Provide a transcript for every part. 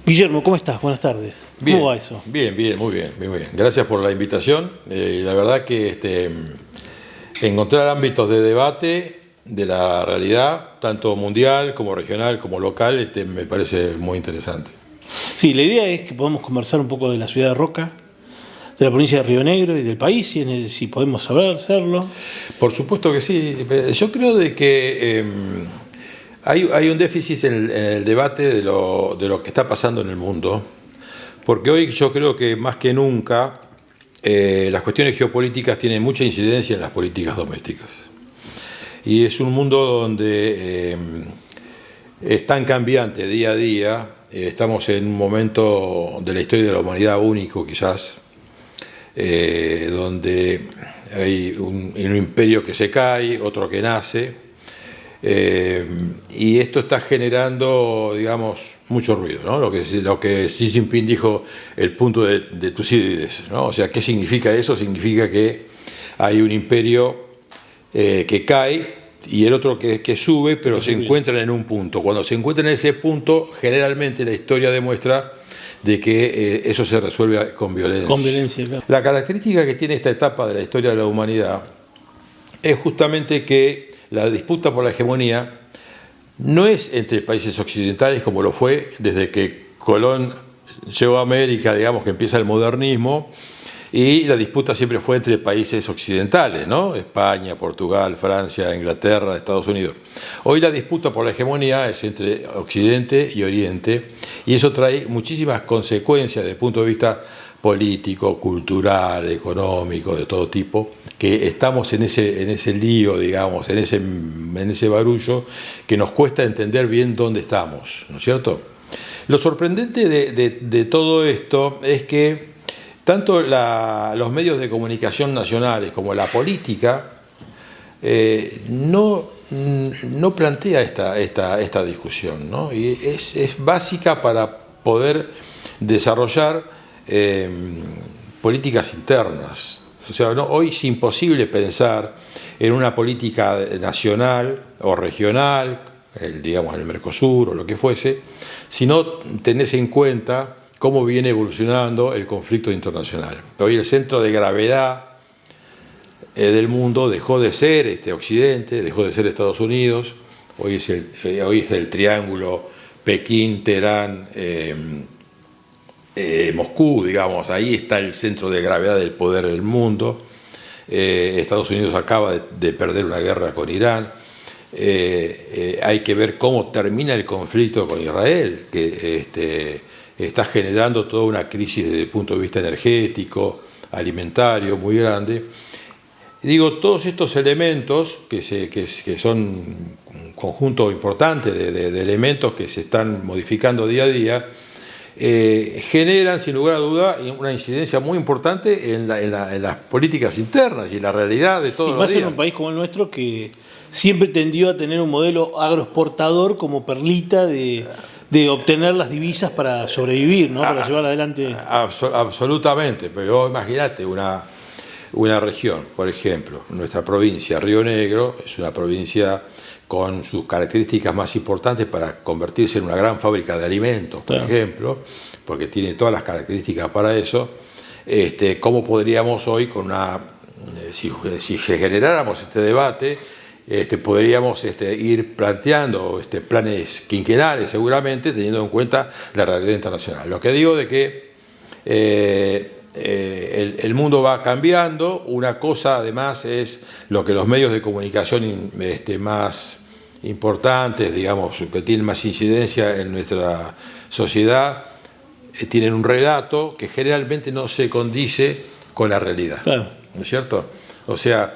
Guillermo, ¿cómo estás? Buenas tardes. Bien, ¿Cómo va eso? bien, bien, muy bien, muy bien. Gracias por la invitación. La verdad que encontrar ámbitos de debate de la realidad, tanto mundial como regional como local, me parece muy interesante. Sí, la idea es que podamos conversar un poco de la ciudad de Roca, de la provincia de Río Negro y del país, si podemos saber hacerlo. Por supuesto que sí. Yo creo de que hay un déficit en el debate de lo que está pasando en el mundo, porque hoy yo creo que más que nunca las cuestiones geopolíticas tienen mucha incidencia en las políticas domésticas. Y es un mundo donde es tan cambiante día a día. Estamos en un momento de la historia de la humanidad único, quizás, donde hay un imperio que se cae, otro que nace, y esto está generando, digamos, mucho ruido, ¿no? Lo que Xi Jinping dijo, el punto de Tucídides, ¿no? O sea, ¿qué significa eso? Significa que hay un imperio que cae y el otro que sube, pero se encuentran en un punto. Cuando se encuentran en ese punto, generalmente la historia demuestra de que eso se resuelve con violencia. Con violencia, claro. La característica que tiene esta etapa de la historia de la humanidad es justamente que la disputa por la hegemonía no es entre países occidentales como lo fue desde que Colón llegó a América, digamos que empieza el modernismo, y la disputa siempre fue entre países occidentales, ¿no? España, Portugal, Francia, Inglaterra, Estados Unidos. Hoy la disputa por la hegemonía es entre Occidente y Oriente, y eso trae muchísimas consecuencias desde el punto de vista político, cultural, económico, de todo tipo, que estamos en ese lío, digamos, en ese barullo, que nos cuesta entender bien dónde estamos, ¿no es cierto? Lo sorprendente de todo esto es que tanto los medios de comunicación nacionales como la política no plantea esta discusión, ¿no? Y es básica para poder desarrollar políticas internas. O sea, hoy es imposible pensar en una política nacional o regional, digamos el Mercosur o lo que fuese, si no tenés en cuenta cómo viene evolucionando el conflicto internacional. Hoy el centro de gravedad del mundo dejó de ser Occidente, dejó de ser Estados Unidos, hoy es el triángulo Pekín, Teherán, Moscú, digamos, ahí está el centro de gravedad del poder del mundo. Estados Unidos acaba de perder una guerra con Irán. Hay que ver cómo termina el conflicto con Israel, que está generando toda una crisis desde el punto de vista energético, alimentario, muy grande. Digo, todos estos elementos que son un conjunto importante de elementos que se están modificando día a día, generan, sin lugar a duda, una incidencia muy importante en las políticas internas y en la realidad de todos los días. Y más en un país como el nuestro, que siempre tendió a tener un modelo agroexportador como perlita de obtener las divisas para sobrevivir, ¿no? Para llevar adelante. Absolutamente, pero imagínate una región, por ejemplo, nuestra provincia, Río Negro, es una provincia con sus características más importantes para convertirse en una gran fábrica de alimentos, por ejemplo, porque tiene todas las características para eso. ¿Cómo podríamos hoy, si generáramos este debate, podríamos ir planteando planes quinquenales seguramente, teniendo en cuenta la realidad internacional? Lo que digo de que el mundo va cambiando. Una cosa además es lo que los medios de comunicación más importantes, digamos, que tienen más incidencia en nuestra sociedad, tienen un relato que generalmente no se condice con la realidad. Claro. ¿No es cierto? O sea,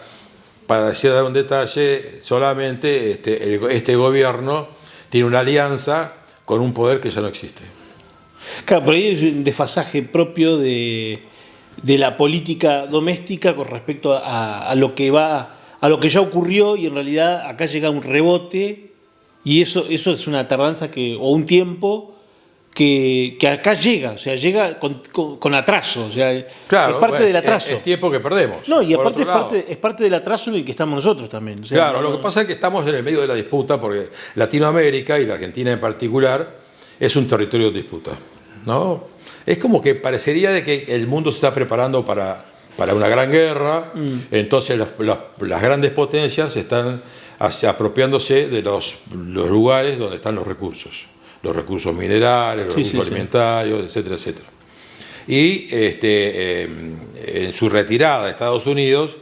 para dar un detalle, solamente este gobierno tiene una alianza con un poder que ya no existe. Claro, pero ahí hay un desfasaje propio de la política doméstica con respecto a lo que ya ocurrió, y en realidad acá llega un rebote, y eso es una tardanza o un tiempo que acá llega, o sea, llega con atraso, o sea, claro, es parte del atraso. Es tiempo que perdemos. No, y aparte es parte del atraso en el que estamos nosotros también. O sea, claro, lo que pasa es que estamos en el medio de la disputa, porque Latinoamérica, y la Argentina en particular, es un territorio de disputa. ¿no? Es como que parecería de que el mundo se está preparando para una gran guerra, entonces las grandes potencias están apropiándose de los lugares donde están los recursos minerales, los recursos alimentarios, etcétera, etcétera. Y en su retirada de Estados Unidos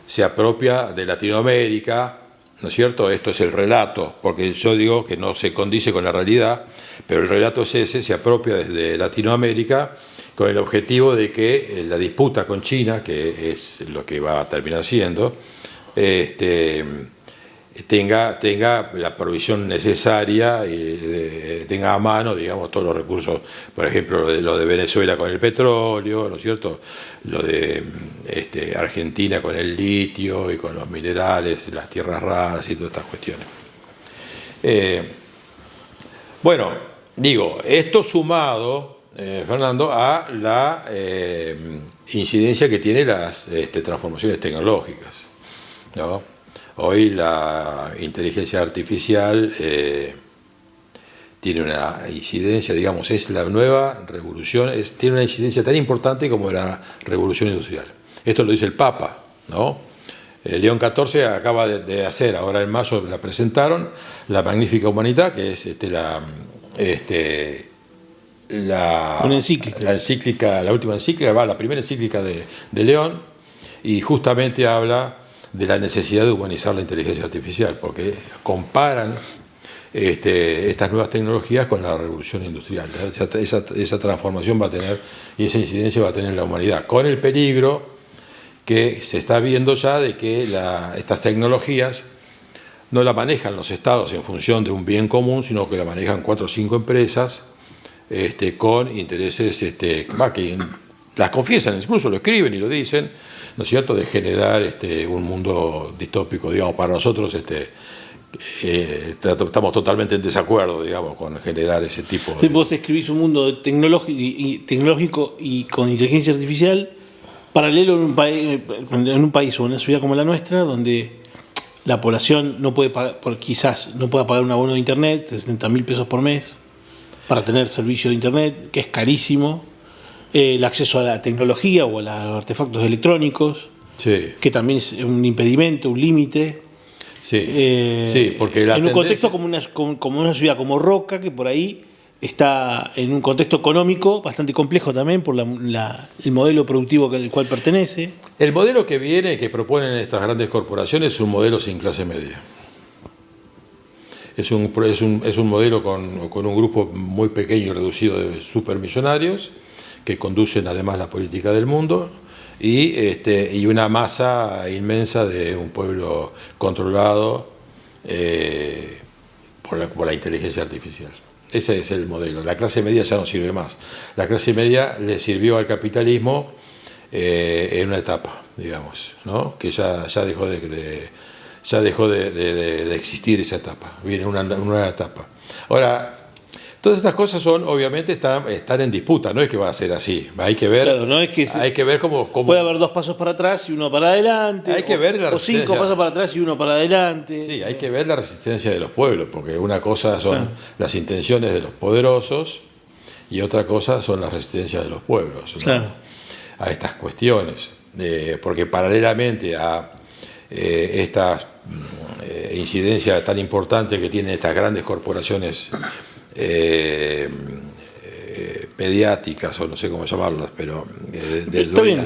se apropia de Latinoamérica, ¿no es cierto? Esto es el relato, porque yo digo que no se condice con la realidad, pero el relato es ese, se apropia desde Latinoamérica con el objetivo de que la disputa con China, que es lo que va a terminar siendo, tenga la provisión necesaria y tenga a mano, digamos, todos los recursos, por ejemplo, lo de Venezuela con el petróleo, ¿no es cierto? Lo de Argentina con el litio y con los minerales, las tierras raras y todas estas cuestiones. Bueno, digo, esto sumado, Fernando, a la incidencia que tiene las transformaciones tecnológicas, ¿no? Hoy la inteligencia artificial tiene una incidencia, digamos, es la nueva revolución, tiene una incidencia tan importante como la revolución industrial. Esto lo dice el Papa, ¿no? León XIV acaba de hacer, ahora en mayo la presentaron, la Magnificat Humanitatis, que es una encíclica. La última encíclica, la primera encíclica de León, y justamente habla de la necesidad de humanizar la inteligencia artificial, porque comparan estas nuevas tecnologías con la revolución industrial. Esa transformación va a tener, y esa incidencia va a tener en la humanidad, con el peligro que se está viendo ya de que estas tecnologías no la manejan los estados en función de un bien común, sino que la manejan 4 o 5 empresas con intereses que las confiesan, incluso lo escriben y lo dicen, ¿no es cierto?, de generar un mundo distópico, digamos, para nosotros estamos totalmente en desacuerdo, digamos, con generar ese tipo de... Vos escribís un mundo tecnológico y con inteligencia artificial paralelo en un país o en una ciudad como la nuestra, donde la población no puede pagar, quizás no pueda pagar un abono de internet, 60.000 pesos por mes, para tener servicio de internet, que es carísimo. El acceso a la tecnología o a los artefactos electrónicos, sí, que también es un impedimento, un límite. Sí, sí, porque en un contexto como una ciudad como Roca, que por ahí está en un contexto económico bastante complejo también por el modelo productivo al cual pertenece. El modelo que viene, que proponen estas grandes corporaciones, es un modelo sin clase media. Es un modelo con un grupo muy pequeño y reducido de supermillonarios que conducen además la política del mundo y una masa inmensa de un pueblo controlado por la inteligencia artificial. Ese es el modelo. La clase media ya no sirve más. La clase media le sirvió al capitalismo en una etapa, digamos, ¿no? Que ya dejó de existir esa etapa. Viene una nueva etapa. Ahora, todas estas cosas obviamente están en disputa, no es que va a ser así. Hay que ver, claro, no es que hay que ver cómo puede haber 2 pasos para atrás y 1 para adelante. Hay que ver la resistencia. O 5 pasos para atrás y 1 para adelante. Sí, hay que ver la resistencia de los pueblos, porque una cosa son las intenciones de los poderosos y otra cosa son las resistencias de los pueblos, ¿no? Claro. A estas cuestiones. Porque paralelamente a esta incidencia tan importante que tienen estas grandes corporaciones mediáticas, o no sé cómo llamarlas, pero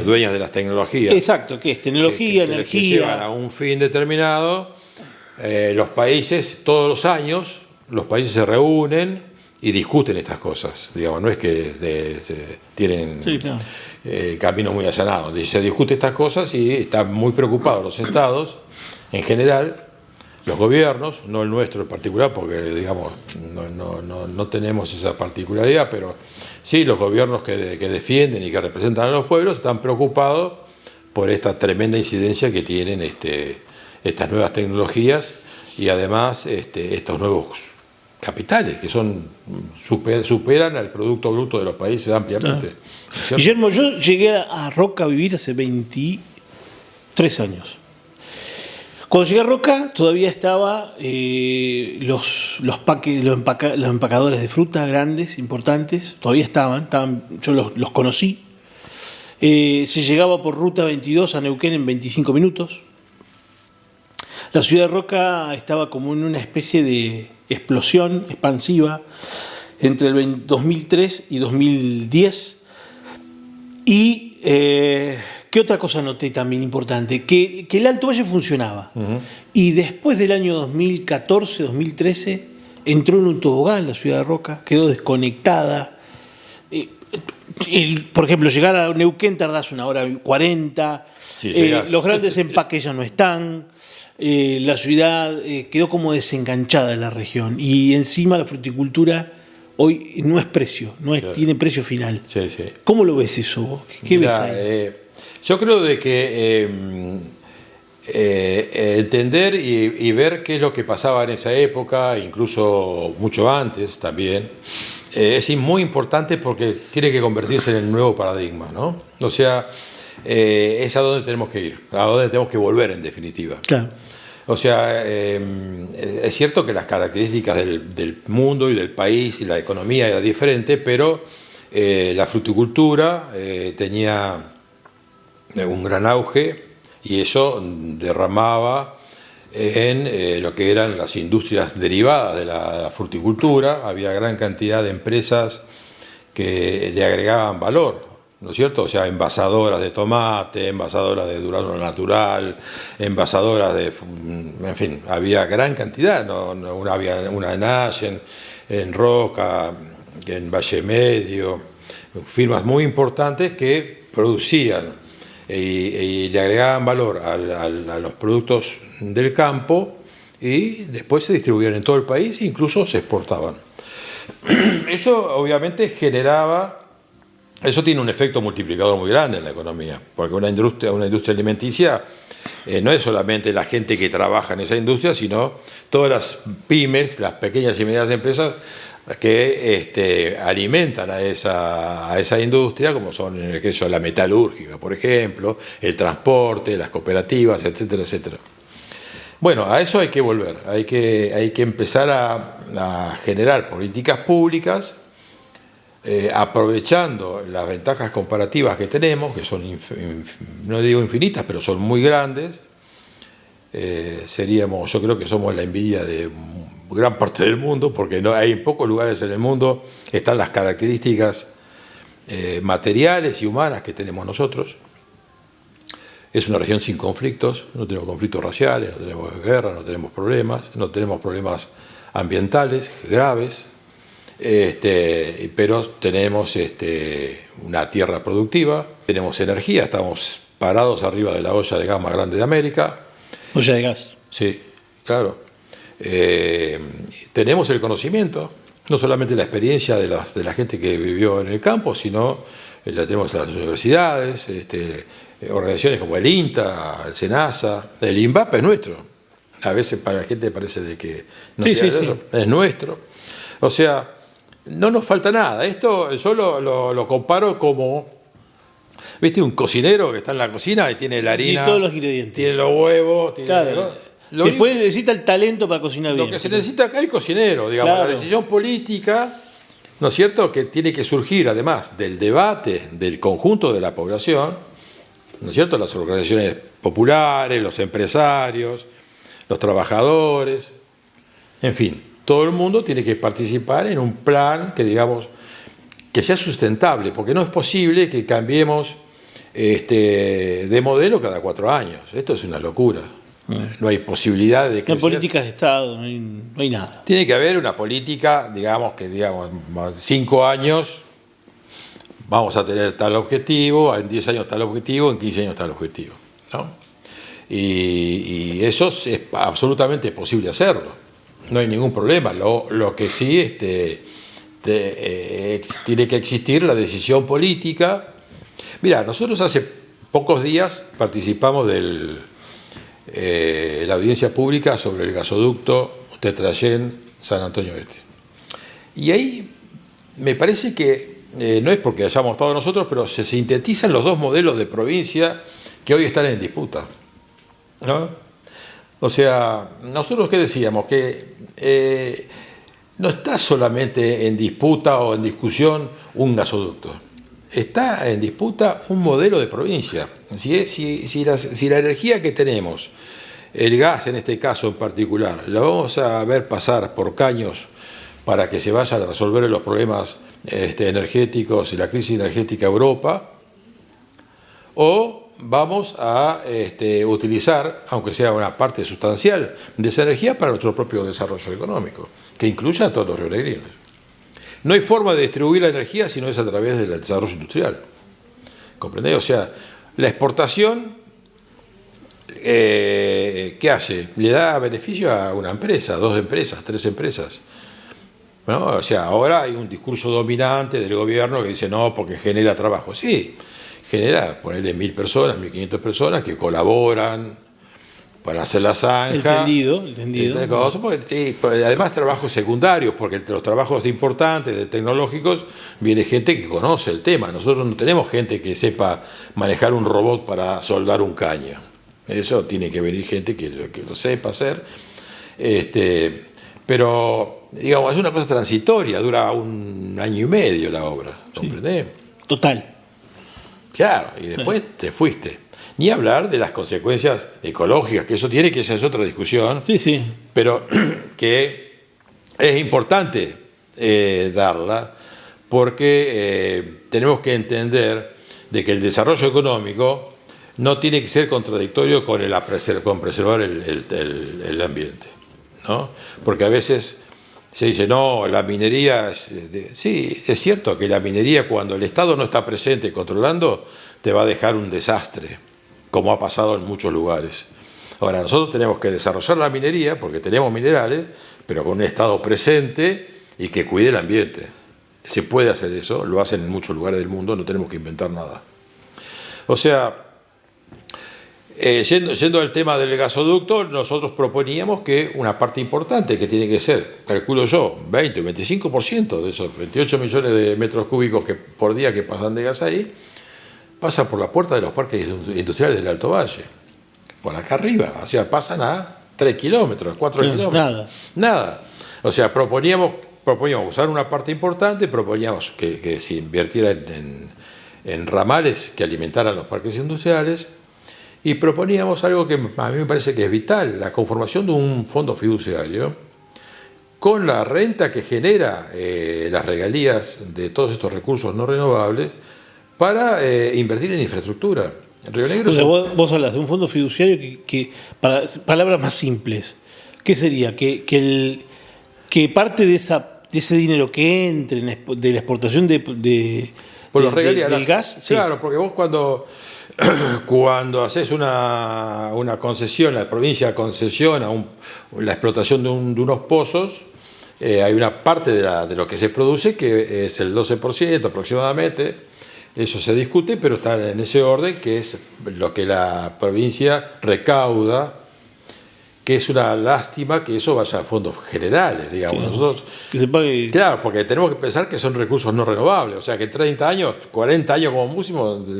dueñas de las tecnologías. Exacto, que es tecnología, energía. Que llevan a un fin determinado. Los países, todos los años, los países se reúnen y discuten estas cosas. Digamos, no es que tienen caminos muy allanados. Se discute estas cosas y están muy preocupados los estados, en general, los gobiernos, no el nuestro en particular, porque digamos no tenemos esa particularidad, pero sí los gobiernos que defienden y que representan a los pueblos están preocupados por esta tremenda incidencia que tienen estas nuevas tecnologías y además estos nuevos capitales que superan al Producto Bruto de los países ampliamente. Claro. Guillermo, yo llegué a Roca a vivir hace 23 años. Cuando llegué a Roca todavía estaba los empacadores de fruta grandes, importantes, todavía estaban yo los conocí. Se llegaba por ruta 22 a Neuquén en 25 minutos. La ciudad de Roca estaba como en una especie de explosión expansiva entre el 2003 y 2010. Y ¿qué otra cosa noté también importante? Que el Alto Valle funcionaba. Y después del año 2014, 2013, entró en un tobogán la ciudad de Roca, quedó desconectada. Por ejemplo, llegar a Neuquén tardás 1 hora 40. Sí, los grandes empaques ya no están. La ciudad quedó como desenganchada de la región. Y encima la fruticultura hoy no es precio, tiene precio final. Sí, sí. ¿Cómo lo ves eso? ¿Qué ves ahí? Yo creo de que entender y ver qué es lo que pasaba en esa época, incluso mucho antes también, es muy importante porque tiene que convertirse en el nuevo paradigma, ¿no? O sea, es a donde tenemos que ir, a donde tenemos que volver en definitiva. Claro. O sea, es cierto que las características del mundo y del país y la economía era diferente, pero la fruticultura tenía un gran auge y eso derramaba en lo que eran las industrias derivadas de la fruticultura. Había gran cantidad de empresas que le agregaban valor, ¿no es cierto? O sea, envasadoras de tomate, envasadoras de durazno natural, envasadoras de... En fin, había gran cantidad, había una en Allen, en Roca, en Valle Medio, firmas muy importantes que producían y le agregaban valor a los productos del campo y después se distribuían en todo el país e incluso se exportaban. Eso obviamente eso tiene un efecto multiplicador muy grande en la economía, porque una industria alimenticia no es solamente la gente que trabaja en esa industria, sino todas las pymes, las pequeñas y medianas empresas que alimentan a esa industria, como son en el caso la metalúrgica, por ejemplo, el transporte, las cooperativas, etcétera, etcétera. Bueno, a eso hay que volver, hay que empezar a generar políticas públicas aprovechando las ventajas comparativas que tenemos, que son, no digo infinitas, pero son muy grandes. Yo creo que somos la envidia de gran parte del mundo, porque hay en pocos lugares en el mundo están las características materiales y humanas que tenemos nosotros. Es una región sin conflictos, no tenemos conflictos raciales, no tenemos guerra, no tenemos problemas ambientales graves, pero tenemos una tierra productiva, tenemos energía, estamos parados arriba de la olla de gas más grande de América. ¿Olla de gas? Sí, claro. Tenemos el conocimiento, no solamente la experiencia de la gente que vivió en el campo, sino tenemos las universidades, organizaciones como el INTA, el SENASA, el INVAP es nuestro. A veces para la gente parece de que no sea eso, es nuestro. O sea, no nos falta nada. Esto yo lo comparo como, ¿viste? Un cocinero que está en la cocina y tiene la harina, y todos los ingredientes, tiene los huevos, tiene, claro. Después necesita el talento para cocinar bien. Lo que se necesita acá es el cocinero, digamos, claro. La decisión política, ¿no es cierto?, que tiene que surgir además del debate del conjunto de la población, ¿no es cierto?, las organizaciones populares, los empresarios, los trabajadores, en fin, todo el mundo tiene que participar en un plan que, digamos, que sea sustentable, porque no es posible que cambiemos de modelo cada 4 años. Esto es una locura. No hay posibilidad de crecer. No hay políticas de Estado, no hay nada. Tiene que haber una política, digamos, 5 años vamos a tener tal objetivo, en 10 años tal objetivo, en 15 años tal objetivo, ¿no? Y eso es absolutamente posible hacerlo. No hay ningún problema. Lo que sí tiene que existir la decisión política. Mira, nosotros hace pocos días participamos de la audiencia pública sobre el gasoducto Tetrayén-San Antonio Este. Y ahí me parece que, no es porque hayamos estado nosotros, pero se sintetizan los dos modelos de provincia que hoy están en disputa, ¿no? O sea, nosotros qué decíamos, que no está solamente en disputa o en discusión un gasoducto, está en disputa un modelo de provincia. Si la energía que tenemos, el gas en este caso en particular, la vamos a ver pasar por caños para que se vayan a resolver los problemas energéticos y la crisis energética de Europa, o vamos a utilizar, aunque sea una parte sustancial de esa energía, para nuestro propio desarrollo económico, que incluya a todos los rionegrinos. No hay forma de distribuir la energía si no es a través del desarrollo industrial. ¿Comprendés? O sea, la exportación, ¿qué hace? Le da beneficio a una empresa, 2 empresas, 3 empresas. ¿No? O sea, ahora hay un discurso dominante del gobierno que dice no, porque genera trabajo. Sí, genera, ponerle 1.000 personas, 1.500 personas que colaboran para hacer la zanja. Entendido. Además, trabajos secundarios, porque los trabajos importantes, tecnológicos, viene gente que conoce el tema. Nosotros no tenemos gente que sepa manejar un robot para soldar un caño. Eso tiene que venir gente que lo sepa hacer. Pero, digamos, es una cosa transitoria, dura 1 año y medio la obra, ¿comprendés? Sí. Total. Claro, y después te fuiste. Ni hablar de las consecuencias ecológicas, que eso tiene que ser otra discusión, Sí. pero que es importante darla, porque tenemos que entender de que el desarrollo económico no tiene que ser contradictorio con preservar el ambiente, ¿no? Porque a veces se dice, no, la minería... Sí, es cierto que la minería, cuando el Estado no está presente controlando, te va a dejar un desastre, como ha pasado en muchos lugares. Ahora, nosotros tenemos que desarrollar la minería, porque tenemos minerales, pero con un Estado presente y que cuide el ambiente. Se puede hacer eso, lo hacen en muchos lugares del mundo, no tenemos que inventar nada. O sea... Yendo al tema del gasoducto, nosotros proponíamos que una parte importante que tiene que ser, calculo yo, 20 o 25% de esos 28 millones de metros cúbicos por día que pasan de gas ahí, pasa por la puerta de los parques industriales del Alto Valle, por acá arriba, o sea, pasan a 3 kilómetros, 4 kilómetros. Nada. O sea, proponíamos usar una parte importante, proponíamos que se invirtiera en ramales que alimentaran los parques industriales. Y proponíamos algo que a mí me parece que es vital, la conformación de un fondo fiduciario con la renta que genera las regalías de todos estos recursos no renovables para invertir en infraestructura. Río Negro, o sea, vos hablas de un fondo fiduciario que para palabras más simples, ¿qué sería? Que parte de ese dinero que entre de la exportación del gas. Claro, sí. Porque vos cuando haces una concesión, la provincia concesiona la explotación de unos pozos, hay una parte de lo que se produce que es el 12% aproximadamente, eso se discute, pero está en ese orden, que es lo que la provincia recauda, que es una lástima que eso vaya a fondos generales, digamos. Claro, nosotros, que se pague... Claro, porque tenemos que pensar que son recursos no renovables, o sea que en 30 años, 40 años como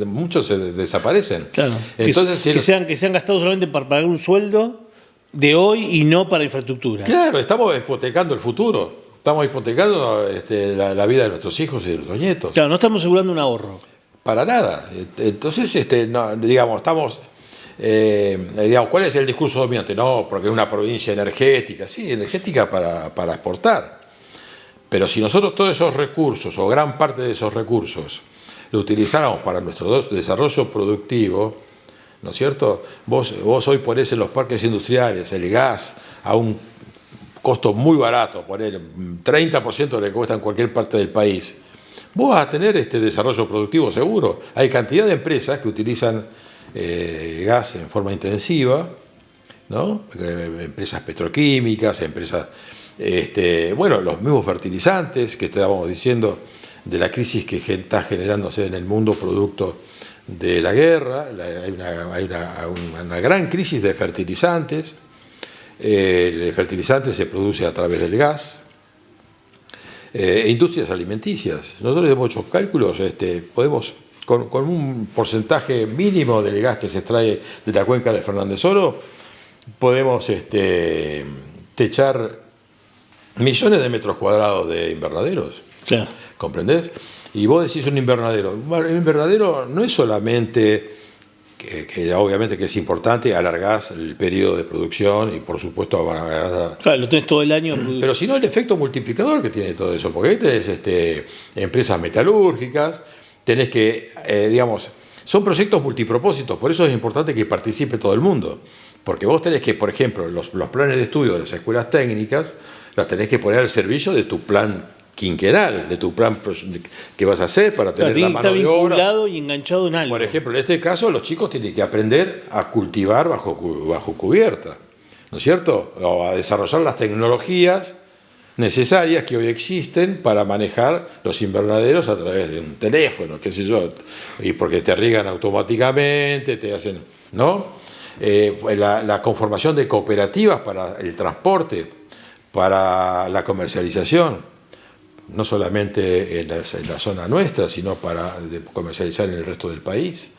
muchos se desaparecen. Claro, entonces, que sean gastados solamente para pagar un sueldo de hoy y no para infraestructura. Claro, estamos hipotecando el futuro, estamos hipotecando la vida de nuestros hijos y de nuestros nietos. Claro, no estamos asegurando un ahorro. Para nada. Entonces, digamos, estamos... digamos, ¿cuál es el discurso dominante? No, porque es una provincia energética. Sí, energética para exportar. Pero si nosotros todos esos recursos, o gran parte de esos recursos, lo utilizáramos para nuestro desarrollo productivo, ¿no es cierto? Vos hoy ponés en los parques industriales el gas a un costo muy barato, poner 30% de lo que cuesta en cualquier parte del país. Vos vas a tener este desarrollo productivo seguro. Hay cantidad de empresas que utilizan gas en forma intensiva, ¿no? Empresas petroquímicas, empresas, los mismos fertilizantes que estábamos diciendo de la crisis que está generándose en el mundo producto de la guerra. Hay una gran crisis de fertilizantes. El fertilizante se produce a través del gas. Industrias alimenticias. Nosotros hemos hecho cálculos, podemos... Con un porcentaje mínimo del gas que se extrae de la cuenca de Fernández Oro, podemos techar millones de metros cuadrados de invernaderos. Claro. ¿Comprendés? Y vos decís un invernadero. Un invernadero no es solamente que obviamente que es importante, alargás el periodo de producción y por supuesto Claro, lo tenés todo el año. pero si no el efecto multiplicador que tiene todo eso, porque ahí tenés empresas metalúrgicas, tenés que, digamos, son proyectos multipropósitos, por eso es importante que participe todo el mundo, porque vos tenés que, por ejemplo, los planes de estudio de las escuelas técnicas, las tenés que poner al servicio de tu plan quinquenal, de tu plan que vas a hacer para tener Claro, la mano de obra. está vinculado y enganchado en algo. Por ejemplo, en este caso, los chicos tienen que aprender a cultivar bajo cubierta, ¿no es cierto? O a desarrollar las tecnologías necesarias que hoy existen para manejar los invernaderos a través de un teléfono, qué sé yo, y porque te riegan automáticamente, te hacen, ¿no? La conformación de cooperativas para el transporte, para la comercialización. No solamente en la zona nuestra, sino para comercializar en el resto del país,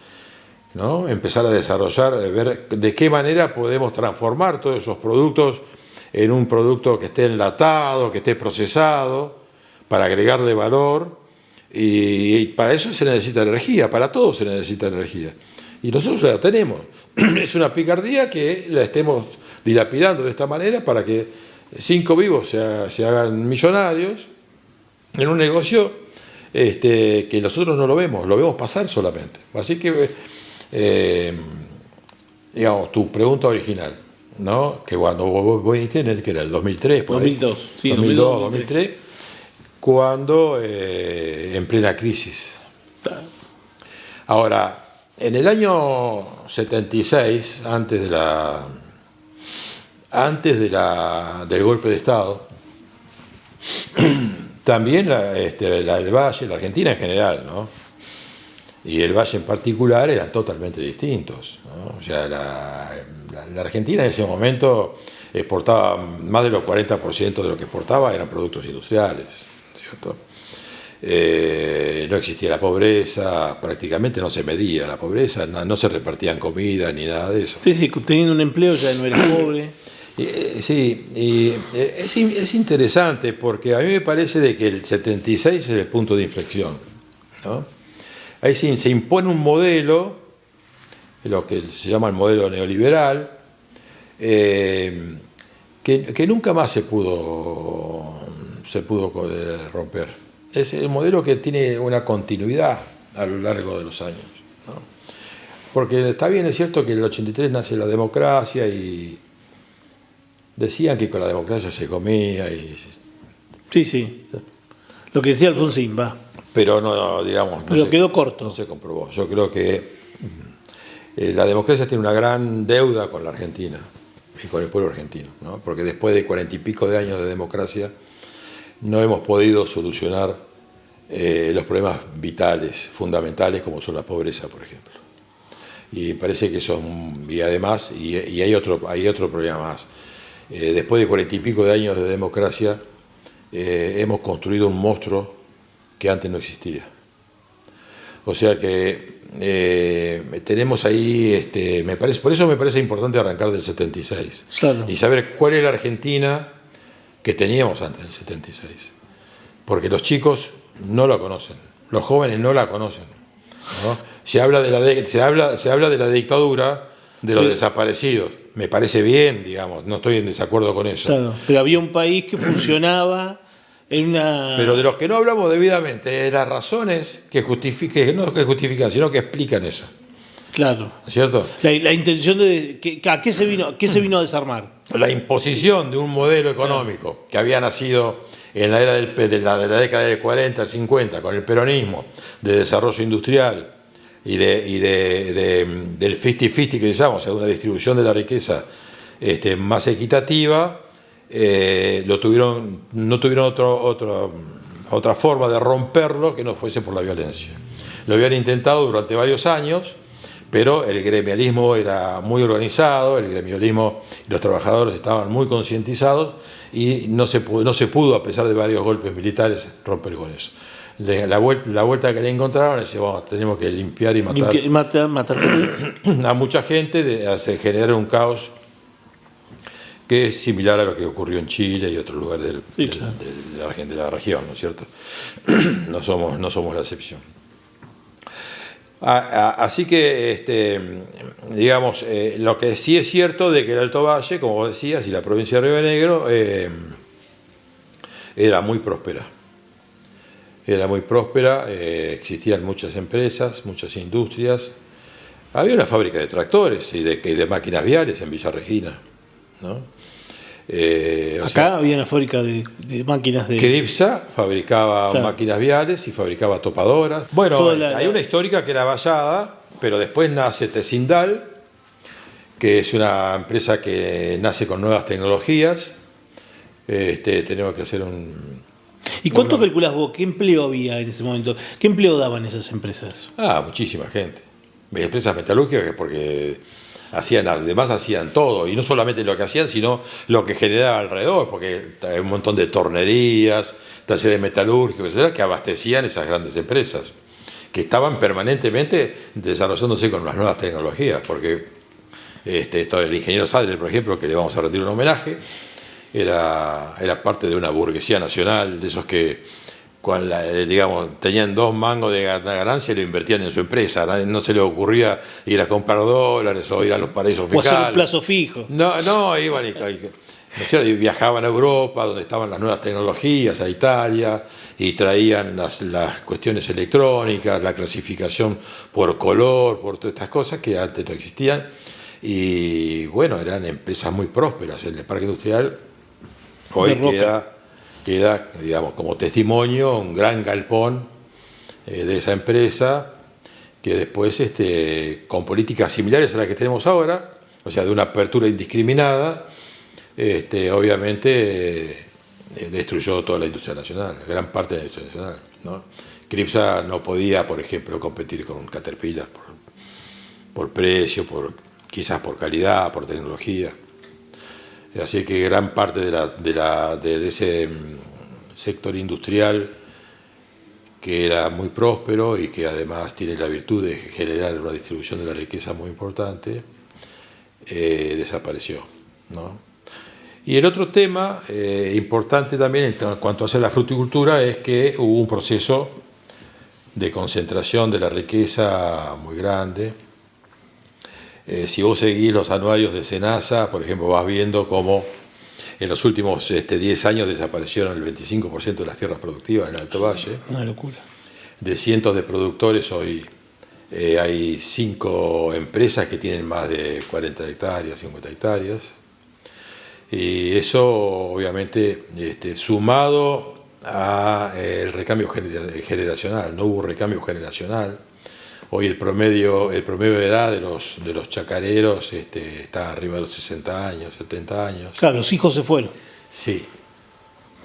¿no? Empezar a desarrollar, ver de qué manera podemos transformar todos esos productos en un producto que esté enlatado, que esté procesado, para agregarle valor, y para eso se necesita energía, para todo se necesita energía. Y nosotros la tenemos. Es una picardía que la estemos dilapidando de esta manera para que 5 vivos se hagan millonarios en un negocio que nosotros no lo vemos pasar solamente. Así que, digamos, tu pregunta original, ¿no? Que cuando vos viniste en que era el 2003, por 2002, ahí, sí, 2002, 2003, cuando en plena crisis. Ahora, en el año 76, antes del golpe de Estado, también el Valle, la Argentina en general, ¿no? Y el Valle en particular eran totalmente distintos, ¿no? O sea, la Argentina en ese momento exportaba más del 40% de lo que exportaba eran productos industriales, ¿cierto? No existía la pobreza, prácticamente no se medía la pobreza, no se repartían comida ni nada de eso. Sí, teniendo un empleo ya no eres pobre. Sí, y es interesante porque a mí me parece de que el 76 es el punto de inflexión, ¿no? Ahí se impone un modelo, lo que se llama el modelo neoliberal, que nunca más se pudo romper. Es el modelo que tiene una continuidad a lo largo de los años, ¿no? Porque está bien, es cierto que en el 83 nace la democracia y decían que con la democracia se comía y... Sí. Lo que decía Alfonsín, va. Pero no, digamos... Pero quedó corto. No se comprobó. Yo creo que la democracia tiene una gran deuda con la Argentina y con el pueblo argentino, ¿no? Porque después de 40 y pico de años de democracia no hemos podido solucionar los problemas vitales, fundamentales, como son la pobreza, por ejemplo. Y parece que y además, y hay otro problema más. Después de 40 y pico de años de democracia, hemos construido un monstruo que antes no existía. O sea que tenemos ahí, por eso me parece importante arrancar del 76. Claro. Y saber cuál es la Argentina que teníamos antes del 76. Porque los chicos no la conocen, los jóvenes no la conocen, ¿no? Se habla de la dictadura, de los desaparecidos. Me parece bien, digamos, no estoy en desacuerdo con eso. Claro, pero había un país que funcionaba en una... Pero de los que no hablamos debidamente, de las razones que justifican, no que justifican, sino que explican eso. Claro. ¿Cierto? La intención de... ¿A qué se vino a desarmar? La imposición de un modelo económico que había nacido en la era de la década del 40, 50, con el peronismo, de desarrollo industrial y del 50-50 que llamamos, o sea, una distribución de la riqueza más equitativa, no tuvieron otra forma de romperlo que no fuese por la violencia. Lo habían intentado durante varios años, pero el gremialismo era muy organizado, el gremialismo y los trabajadores estaban muy concientizados y no se pudo, a pesar de varios golpes militares, romper con eso. La vuelta que le encontraron es que tenemos que limpiar y matar matar. a mucha gente, generar un caos que es similar a lo que ocurrió en Chile y otros lugares Claro. de la región, ¿no es cierto? No somos la excepción. Así que, digamos, lo que sí es cierto de que el Alto Valle, como vos decías, y la provincia de Río Negro, era muy próspera. Era muy próspera, existían muchas empresas, muchas industrias. Había una fábrica de tractores y de máquinas viales en Villa Regina, ¿no? Acá había una fábrica de máquinas de... Cripsa fabricaba Claro. máquinas viales y fabricaba topadoras. Bueno, hay una histórica que era Vallada, pero después nace Tesindal, que es una empresa que nace con nuevas tecnologías. Tenemos que hacer un... ¿Y cuánto calculás vos? ¿Qué empleo había en ese momento? ¿Qué empleo daban esas empresas? muchísima gente. Empresas metalúrgicas porque además hacían todo, y no solamente lo que hacían, sino lo que generaba alrededor, porque hay un montón de tornerías, talleres metalúrgicos, etcétera, que abastecían esas grandes empresas, que estaban permanentemente desarrollándose con las nuevas tecnologías, porque esto del ingeniero Sadler, por ejemplo, que le vamos a rendir un homenaje, era parte de una burguesía nacional, de esos que digamos, tenían 2 mangos de ganancia y lo invertían en su empresa. No se le ocurría ir a comprar dólares o ir a los paraísos fiscales. O hacer un plazo fijo. No, iban y viajaban a Europa, donde estaban las nuevas tecnologías, a Italia, y traían las cuestiones electrónicas, la clasificación por color, por todas estas cosas que antes no existían. Y bueno, eran empresas muy prósperas. El parque industrial hoy queda, digamos, como testimonio, un gran galpón de esa empresa, que después, con políticas similares a las que tenemos ahora, o sea, de una apertura indiscriminada, obviamente destruyó toda la industria nacional, gran parte de la industria nacional, ¿no? Cripsa no podía, por ejemplo, competir con Caterpillar por precio, quizás por calidad, por tecnología. Así que gran parte de ese sector industrial, que era muy próspero y que además tiene la virtud de generar una distribución de la riqueza muy importante, desapareció, ¿no? Y el otro tema importante también en cuanto a la fruticultura es que hubo un proceso de concentración de la riqueza muy grande. Si vos seguís los anuarios de Senasa, por ejemplo, vas viendo cómo en los últimos 10 años desaparecieron el 25% de las tierras productivas en el Alto Valle. Una locura. De cientos de productores, hoy hay 5 empresas que tienen más de 40 hectáreas, 50 hectáreas. Y eso, obviamente, sumado al recambio generacional. No hubo recambio generacional. Hoy el promedio de edad de los chacareros está arriba de los 60 años, 70 años. Claro, los hijos se fueron. Sí.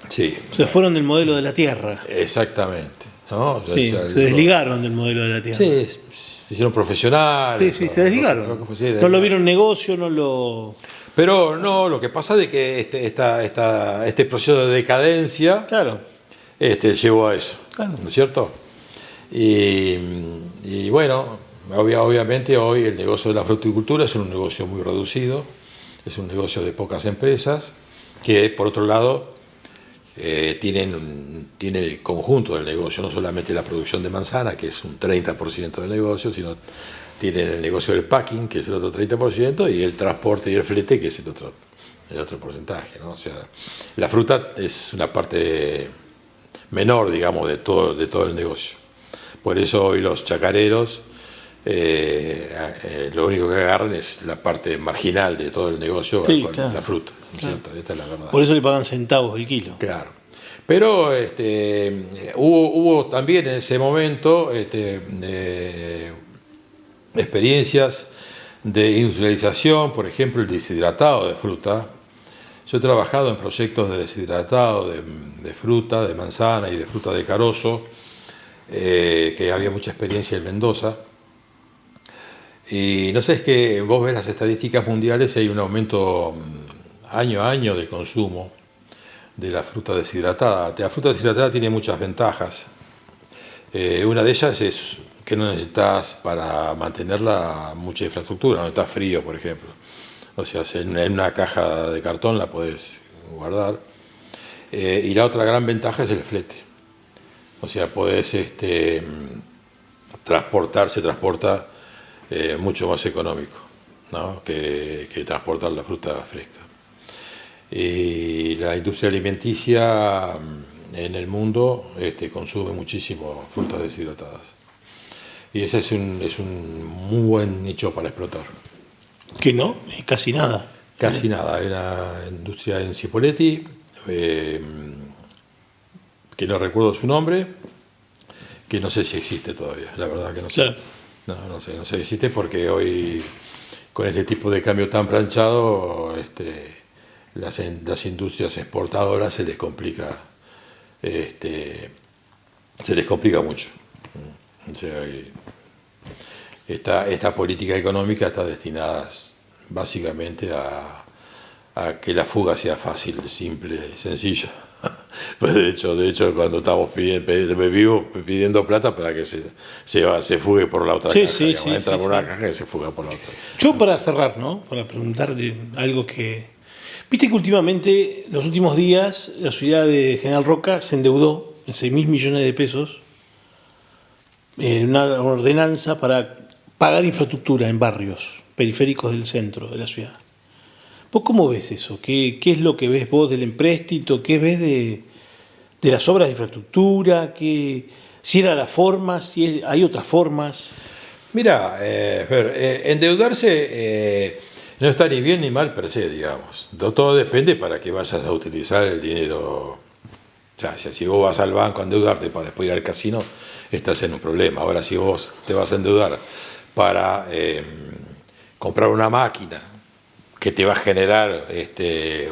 Se fueron del modelo de la tierra. Exactamente, ¿no? Sí, se desligaron del modelo de la tierra. Sí, se hicieron profesionales. Sí, se desligaron. No lo vieron negocio, no lo... Pero no, lo que pasa es que este proceso de decadencia, claro, llevó a eso, claro, ¿no es cierto? Y bueno, obviamente hoy el negocio de la fruticultura es un negocio muy reducido, es un negocio de pocas empresas, que por otro lado tienen el conjunto del negocio, no solamente la producción de manzana, que es un 30% del negocio, sino tienen el negocio del packing, que es el otro 30%, y el transporte y el flete, que es el otro porcentaje, ¿no? O sea, la fruta es una parte menor, digamos, de todo el negocio. Por eso hoy los chacareros lo único que agarran es la parte marginal de todo el negocio, sí, con claro, la fruta, ¿no es claro. cierto? Esta es la verdad. Por eso le pagan centavos el kilo. Claro. Pero hubo también en ese momento experiencias de industrialización, por ejemplo el deshidratado de fruta. Yo he trabajado en proyectos de deshidratado de fruta, de manzana y de fruta de carozo, que había mucha experiencia en Mendoza. Y no sé, es que vos ves las estadísticas mundiales y hay un aumento año a año de consumo de la fruta deshidratada. La fruta deshidratada tiene muchas ventajas. Una de ellas es que no necesitas para mantenerla mucha infraestructura, no está frío, por ejemplo. O sea, en una caja de cartón la podés guardar. Y la otra gran ventaja es el flete. O sea, podés se transporta mucho más económico, ¿no? que transportar la fruta fresca. Y la industria alimenticia en el mundo consume muchísimo frutas deshidratadas. Y ese es un muy buen nicho para explotar. Que no, casi nada. Casi nada. Hay una industria en Cipolletti, que no recuerdo su nombre, que no sé si existe todavía, la verdad que no sé. Claro. No sé si existe porque hoy con este tipo de cambio tan planchado, las industrias exportadoras se les complica mucho. O sea, esta política económica está destinada básicamente a que la fuga sea fácil, simple, sencilla. Pues de hecho cuando estamos pidiendo plata para que se fugue por la otra caja. Entra por una caja y se fuga por la otra. Yo para cerrar, ¿no? Para preguntarle algo que... Viste que últimamente, los últimos días, la ciudad de General Roca se endeudó en 6.000 millones de pesos en una ordenanza para pagar infraestructura en barrios periféricos del centro de la ciudad. ¿Vos cómo ves eso? ¿Qué es lo que ves vos del empréstito? ¿Qué ves de las obras de infraestructura? Si era la forma, si hay otras formas. Mira, endeudarse no está ni bien ni mal per se, digamos. Todo depende para que vayas a utilizar el dinero. O sea, si vos vas al banco a endeudarte para después ir al casino, estás en un problema. Ahora, si vos te vas a endeudar para comprar una máquina que te va a generar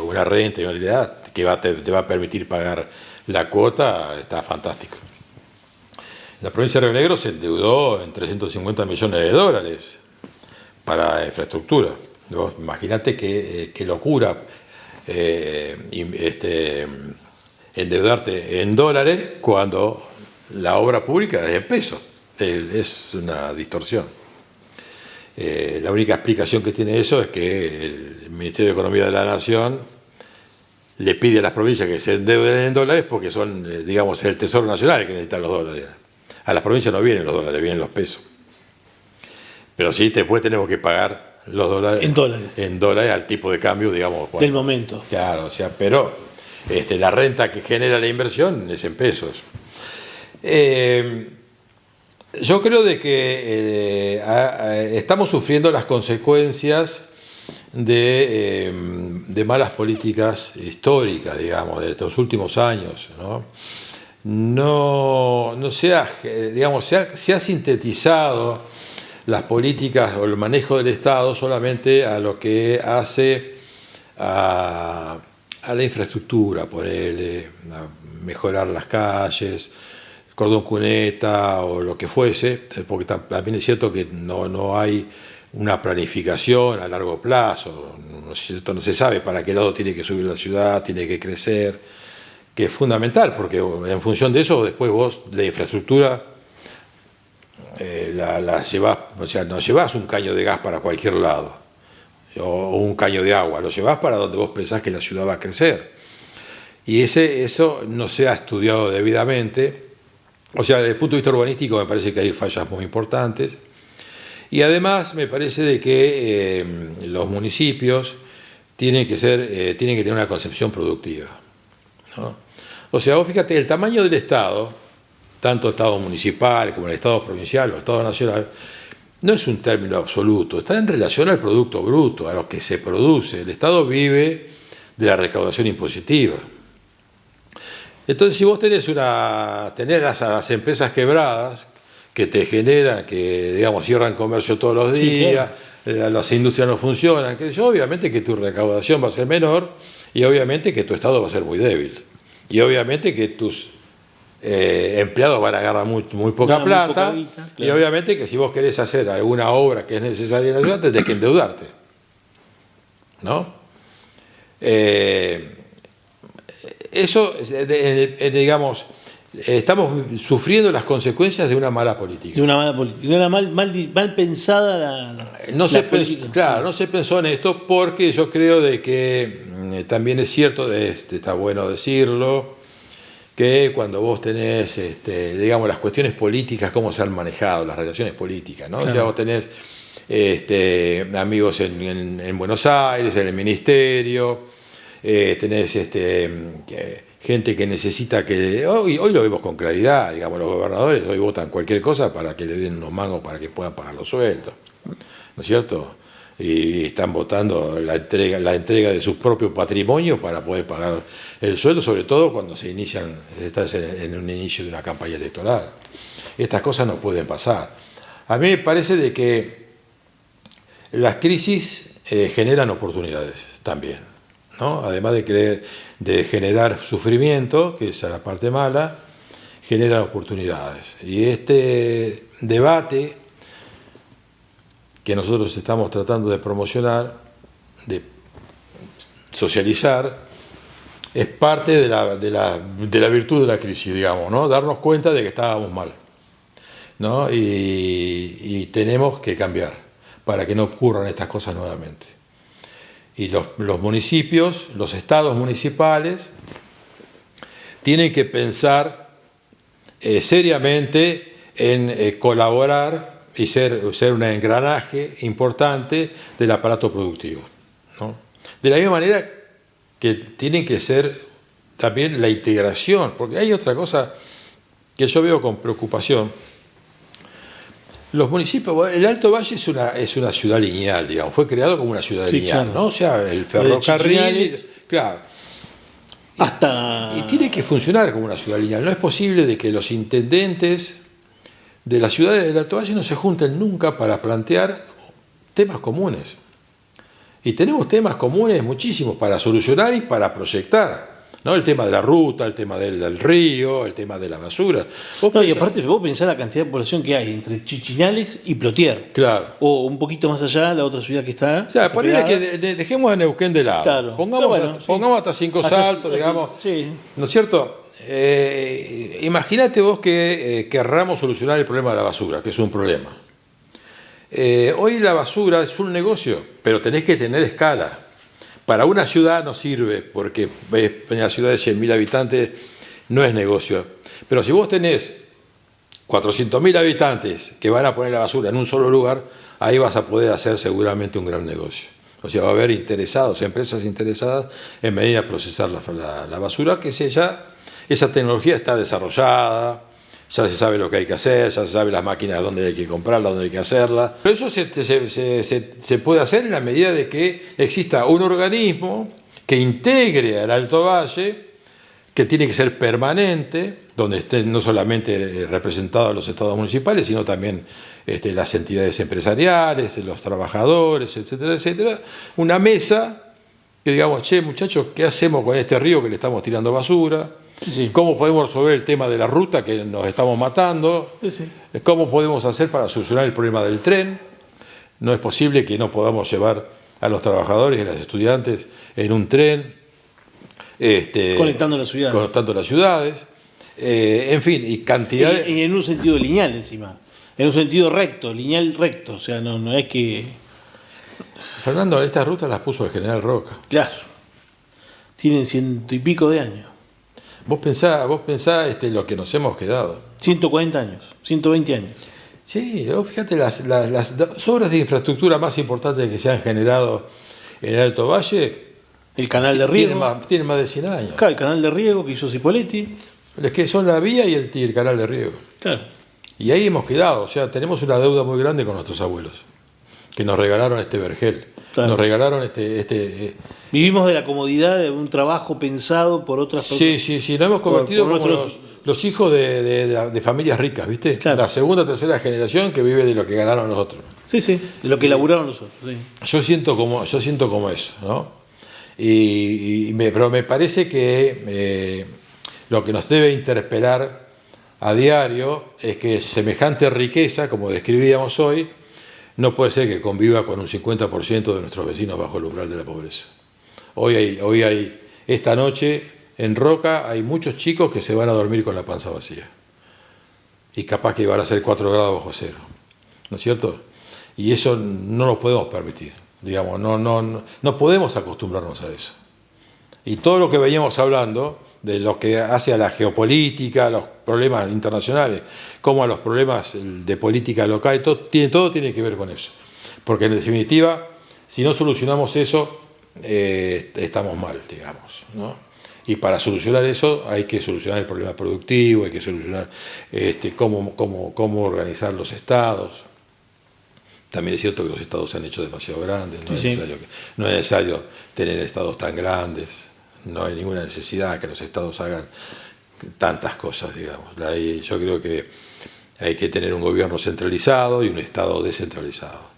una renta y una utilidad que te va a permitir pagar la cuota, está fantástico. La provincia de Río Negro se endeudó en 350 millones de dólares para infraestructura. Imagínate qué locura endeudarte en dólares cuando la obra pública es en pesos. Es una distorsión. La única explicación que tiene eso es que el Ministerio de Economía de la Nación le pide a las provincias que se endeuden en dólares porque son, digamos, el Tesoro Nacional el que necesita los dólares. A las provincias no vienen los dólares, vienen los pesos. Pero sí, después tenemos que pagar los dólares en dólares al tipo de cambio, digamos. Del momento. Claro, o sea, pero la renta que genera la inversión es en pesos. Yo creo de que estamos sufriendo las consecuencias de malas políticas históricas, digamos, de estos últimos años, ¿no? No se ha sintetizado las políticas o el manejo del Estado solamente a lo que hace a la infraestructura, a mejorar las calles, cordón cuneta o lo que fuese, porque también es cierto que no hay una planificación a largo plazo, no se sabe para qué lado tiene que subir la ciudad, tiene que crecer, que es fundamental, porque en función de eso después vos la infraestructura la llevás, o sea, no llevás un caño de gas para cualquier lado, o un caño de agua, lo llevás para donde vos pensás que la ciudad va a crecer. Y eso no se ha estudiado debidamente. O sea, desde el punto de vista urbanístico me parece que hay fallas muy importantes. Y además me parece de que los municipios tienen que tener una concepción productiva, ¿no? O sea, vos fíjate, el tamaño del Estado, tanto Estado municipal como el Estado provincial o el Estado nacional, no es un término absoluto, está en relación al Producto Bruto, a lo que se produce. El Estado vive de la recaudación impositiva. Entonces, si vos tenés a las empresas quebradas que te generan, que digamos cierran comercio todos los días, sí, claro, las industrias no funcionan, obviamente que tu recaudación va a ser menor y obviamente que tu Estado va a ser muy débil. Y obviamente que tus empleados van a agarrar muy poca plata, muy poca guita, claro. Y obviamente que si vos querés hacer alguna obra que es necesaria en la ciudad, tenés que endeudarte, ¿no? Eso, digamos, estamos sufriendo las consecuencias de una mala política. De una mala política, de una mal pensada política. Claro, no se pensó en esto porque yo creo de que también es cierto, está bueno decirlo, que cuando vos tenés, digamos, las cuestiones políticas, cómo se han manejado las relaciones políticas, ¿no? Claro. O sea, vos tenés amigos en Buenos Aires, en el ministerio, tenés gente que necesita que... Hoy lo vemos con claridad, digamos, los gobernadores hoy votan cualquier cosa para que le den unos mangos para que puedan pagar los sueldos, ¿no es cierto? Y están votando la entrega de su propio patrimonio para poder pagar el sueldo, sobre todo cuando estás en un inicio de una campaña electoral. Estas cosas no pueden pasar. A mí me parece de que las crisis generan oportunidades también, ¿no? Además de generar sufrimiento, que es la parte mala, generan oportunidades. Y este debate que nosotros estamos tratando de promocionar, de socializar, es parte de la virtud de la crisis, digamos, ¿no? Darnos cuenta de que estábamos mal, ¿no? Y tenemos que cambiar para que no ocurran estas cosas nuevamente. Y los municipios, los estados municipales, tienen que pensar seriamente en colaborar y ser un engranaje importante del aparato productivo, ¿no? De la misma manera que tienen que ser también la integración, porque hay otra cosa que yo veo con preocupación. Los municipios, el Alto Valle es una ciudad lineal, digamos, fue creado como una ciudad lineal, claro. ¿no? O sea, el ferrocarril, claro. Y tiene que funcionar como una ciudad lineal. No es posible de que los intendentes de las ciudades del Alto Valle no se junten nunca para plantear temas comunes. Y tenemos temas comunes muchísimos para solucionar y para proyectar, ¿no? El tema de la ruta, el tema del río, el tema de la basura. Y aparte, vos pensás la cantidad de población que hay entre Chichinales y Plotier. Claro. O un poquito más allá, la otra ciudad que está. O sea, ponele que dejemos a Neuquén de lado. Claro. Pongamos hasta 5 Saltos, digamos. Sí. ¿No es cierto? Imagínate vos que querramos solucionar el problema de la basura, que es un problema. Hoy la basura es un negocio, pero tenés que tener escala. Para una ciudad no sirve, porque en una ciudad de 100.000 habitantes no es negocio. Pero si vos tenés 400.000 habitantes que van a poner la basura en un solo lugar, ahí vas a poder hacer seguramente un gran negocio. O sea, va a haber empresas interesadas en venir a procesar la basura, que esa tecnología está desarrollada, ya se sabe lo que hay que hacer, ya se sabe las máquinas dónde hay que comprarlas, dónde hay que hacerlas. Pero eso se puede hacer en la medida de que exista un organismo que integre al Alto Valle, que tiene que ser permanente, donde estén no solamente representados los estados municipales, sino también las entidades empresariales, los trabajadores, etcétera, etcétera. Una mesa que digamos, che, muchachos, ¿qué hacemos con este río que le estamos tirando basura? Sí. ¿Cómo podemos resolver el tema de la ruta que nos estamos matando? Sí. ¿Cómo podemos hacer para solucionar el problema del tren? No es posible que no podamos llevar a los trabajadores y a los estudiantes en un tren. Conectando las ciudades. En fin, y cantidad de... Y en un sentido lineal encima. En un sentido recto, lineal recto. O sea, no es que... Fernando, estas rutas las puso el general Roca. Claro. Tienen 100 y pico de años. Vos pensá lo que nos hemos quedado. 140 años, 120 años. Sí, fíjate, las obras de infraestructura más importantes que se han generado en el Alto Valle. El canal de riego. Tienen más de 100 años. Claro, el canal de riego que hizo Cipoletti. Es que son la vía y el canal de riego. Claro. Y ahí hemos quedado, o sea, tenemos una deuda muy grande con nuestros abuelos, que nos regalaron este vergel. Claro. Nos regalaron Vivimos de la comodidad de un trabajo pensado por otras personas. Sí, nos hemos convertido como los hijos de familias ricas, ¿viste? Claro. La segunda, tercera generación que vive de lo que ganaron los otros. Sí, de lo que laburaron los otros. Sí. Yo siento como eso, ¿no? Pero me parece que lo que nos debe interpelar a diario es que semejante riqueza, como describíamos hoy, no puede ser que conviva con un 50% de nuestros vecinos bajo el umbral de la pobreza. Hoy hay esta noche en Roca hay muchos chicos que se van a dormir con la panza vacía. Y capaz que van a ser 4 grados bajo cero. ¿No es cierto? Y eso no lo podemos permitir. Digamos, no podemos acostumbrarnos a eso. Y todo lo que veníamos hablando, de lo que hace a la geopolítica, a los problemas internacionales, como a los problemas de política local, todo tiene que ver con eso. Porque en definitiva, si no solucionamos eso, estamos mal, digamos, ¿no? Y para solucionar eso hay que solucionar el problema productivo, hay que solucionar cómo organizar los estados. También es cierto que los estados se han hecho demasiado grandes, no es necesario tener estados tan grandes, no hay ninguna necesidad que los estados hagan tantas cosas, digamos. Yo creo que hay que tener un gobierno centralizado y un estado descentralizado.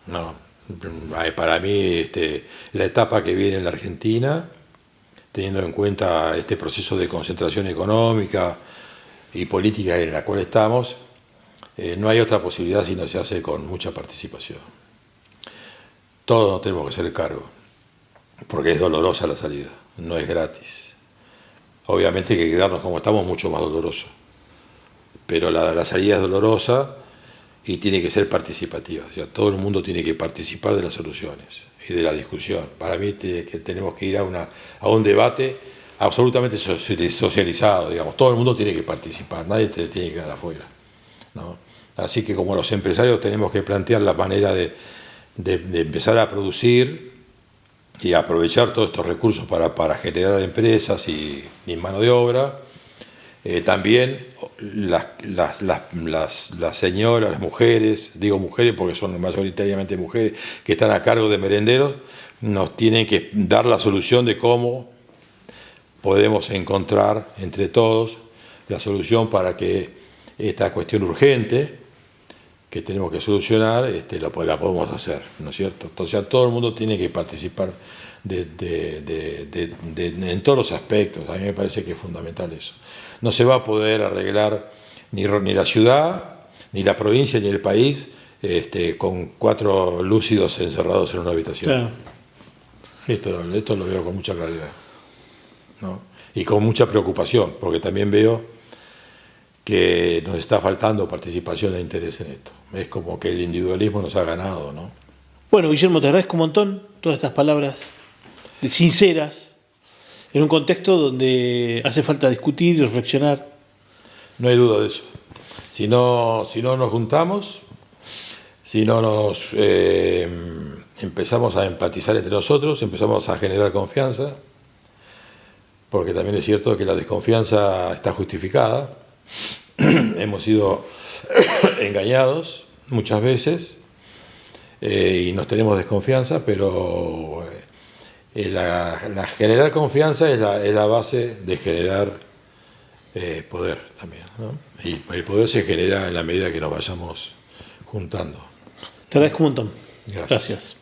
No, para mí la etapa que viene en la Argentina, teniendo en cuenta este proceso de concentración económica y política en la cual estamos, no hay otra posibilidad si no se hace con mucha participación. Todos nos tenemos que hacer cargo, porque es dolorosa la salida, no es gratis. Obviamente que quedarnos como estamos es mucho más doloroso, pero la salida es dolorosa y tiene que ser participativa. O sea, todo el mundo tiene que participar de las soluciones y de la discusión. Para mí que tenemos que ir a un debate absolutamente socializado, digamos. Todo el mundo tiene que participar, nadie te tiene que quedar afuera, ¿no? Así que como los empresarios tenemos que plantear la manera de empezar a producir y aprovechar todos estos recursos para generar empresas y mano de obra. También las señoras, las mujeres, digo mujeres porque son mayoritariamente mujeres que están a cargo de merenderos, nos tienen que dar la solución de cómo podemos encontrar entre todos la solución para que esta cuestión urgente que tenemos que solucionar, la podemos hacer, ¿no es cierto? Entonces todo el mundo tiene que participar en todos los aspectos. A mí me parece que es fundamental eso. No se va a poder arreglar ni la ciudad, ni la provincia, ni el país con 4 lúcidos encerrados en una habitación. Claro. Esto lo veo con mucha claridad, ¿no? Y con mucha preocupación, porque también veo que nos está faltando participación e interés en esto. Es como que el individualismo nos ha ganado, ¿no? Bueno, Guillermo, te agradezco un montón todas estas palabras sinceras, en un contexto donde hace falta discutir y reflexionar. No hay duda de eso. Si no nos juntamos, si no nos empezamos a empatizar entre nosotros, empezamos a generar confianza, porque también es cierto que la desconfianza está justificada. Hemos sido engañados muchas veces y nos tenemos desconfianza, pero generar confianza es la base de generar poder también, ¿no? Y el poder se genera en la medida que nos vayamos juntando. Te agradezco un montón. Gracias. Gracias.